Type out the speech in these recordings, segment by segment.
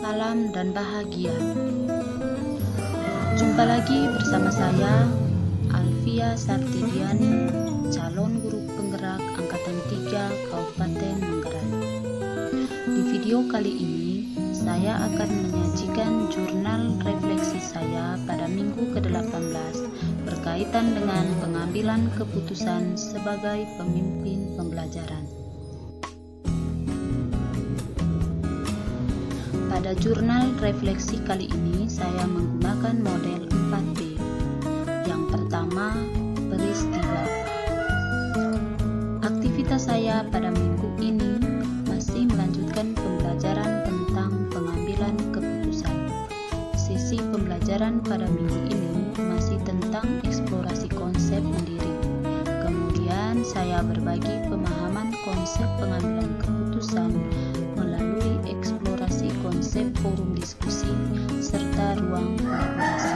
salam dan bahagia. Jumpa lagi bersama saya, Alfia Sartidiani, calon guru penggerak Angkatan 3 Kabupaten Manggarai. Di video kali ini, saya akan menyajikan jurnal refleksi saya pada minggu ke-18 berkaitan dengan pengambilan keputusan sebagai pemimpin pembelajaran. Pada jurnal refleksi kali ini, saya menggunakan model 4B. Yang pertama, peristiwa. Aktivitas saya pada minggu ini masih melanjutkan pembelajaran tentang pengambilan keputusan. Sesi pembelajaran pada minggu ini masih tentang eksplorasi konsep mendiri. Kemudian saya berbagi pemahaman konsep pengambilan keputusan melalui eksplorasi konsep forum diskusi serta ruang kolaborasi.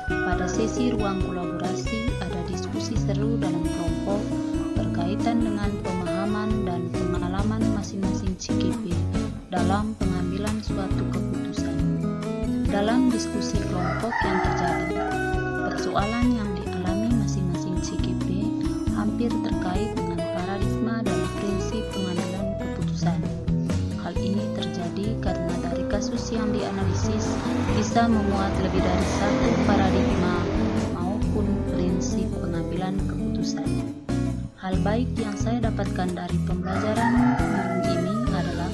Pada sesi ruang kolaborasi ada diskusi seru dalam kelompok berkaitan dengan pemahaman dan pengalaman masing-masing CKP dalam pengambilan suatu keputusan. Dalam diskusi kelompok yang terjadi, persoalan yang dialami masing-masing CKP hampir terkait dengan paradigma dan prinsip pengambilan keputusan. Hal ini terjadi karena dari kasus yang dianalisis bisa memuat lebih dari satu paradigma maupun prinsip pengambilan keputusan. Hal baik yang saya dapatkan dari pembelajaran minggu ini adalah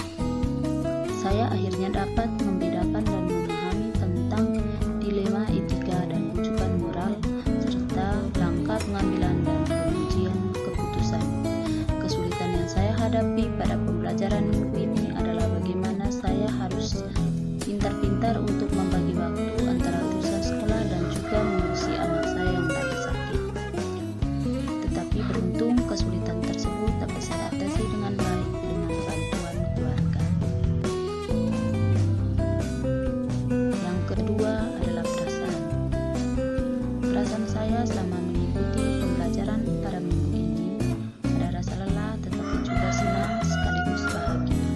saya akhirnya dapat membedakan dan memahami tentang dilema etika dan rujukan moral serta langkah pengambilan dan pengujian keputusan. Kesulitan yang saya hadapi pada pembelajaran minggu ini adalah bagaimana saya harus pintar-pintar untuk membagi waktu antara urusan sekolah dan juga mengurusi anak saya yang lagi sakit. Tetapi beruntung kesulitan tersebut dapat saya atasi dengan baik dengan bantuan keluarga. Yang kedua adalah perasaan. Perasaan saya selama mengikuti pembelajaran pada minggu ini ada rasa lelah tetapi juga senang sekaligus bahagia.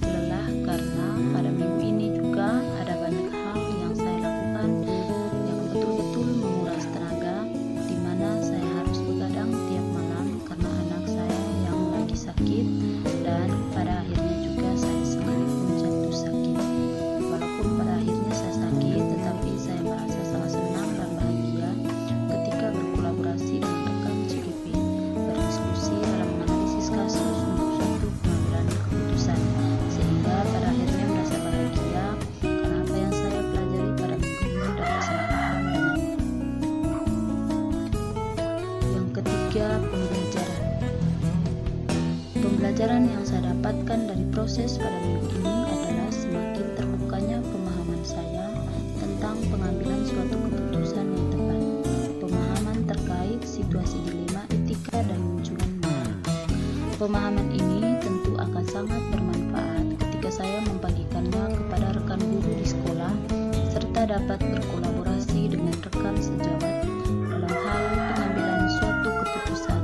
Lelah karena pada minggu ini juga ada banyak hal yang saya lakukan yang betul-betul menguras tenaga, di mana saya harus begadang tiap malam karena anak saya yang lagi sakit, dan pada akhirnya juga saya sendiri pun jatuh sakit. Walaupun pada akhirnya saya sakit, tetapi saya merasa sangat senang dan bahagia ketika berkolaborasi dengan rekan CKP, berdiskusi dalam menganalisis kasus untuk suatu pengambilan keputusan, sehingga pada akhirnya merasa bahagia karena apa yang saya pelajari pada minggu ini dapat saya paham dengan. Yang ketiga, pembelajaran. Pembelajaran yang saya dapatkan dari proses pada minggu ini adalah semakin terbukanya pemahaman saya tentang pengambilan suatu keputusan yang tepat, pemahaman terkait situasi dilema etika dan munculan moral. Pemahaman ini tentu akan sangat bermanfaat ketika saya membagikannya kepada rekan guru di sekolah serta dapat berkolaborasi dengan rekan sejawat dalam hal pengambilan suatu keputusan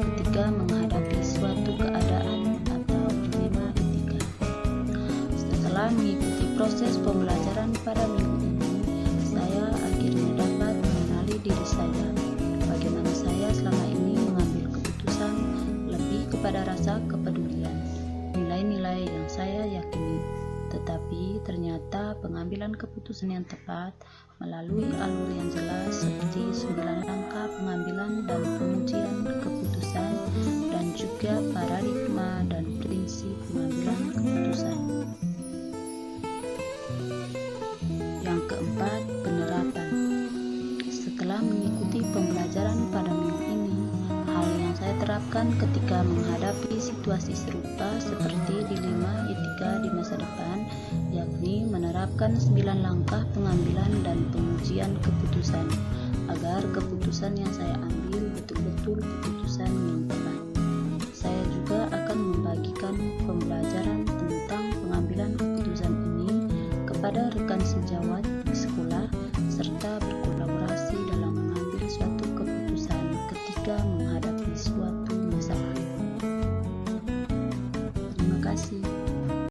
ketika menghadapi suatu keadaan atau dilema etika. Setelah mengikuti proses pembelajaran pada minggu ini, saya akhirnya dapat mengenali diri saya, bagaimana saya selama ini mengambil keputusan lebih kepada rasa kepedulian, nilai-nilai yang saya yakini. Tetapi ternyata pengambilan keputusan yang tepat melalui alur yang jelas seperti 9 langkah pengambilan dan pengujian keputusan dan juga paradigma dan prinsip pengambilan keputusan. Yang keempat, penerapan. Setelah mengikuti pembelajaran pada minggu ini, hal yang saya terapkan ketika menghadapi situasi serupa seperti dilema etika di masa depan, yakni menerapkan 9 langkah pengambilan dan pengujian keputusan, agar keputusan yang saya ambil betul-betul keputusan yang tepat.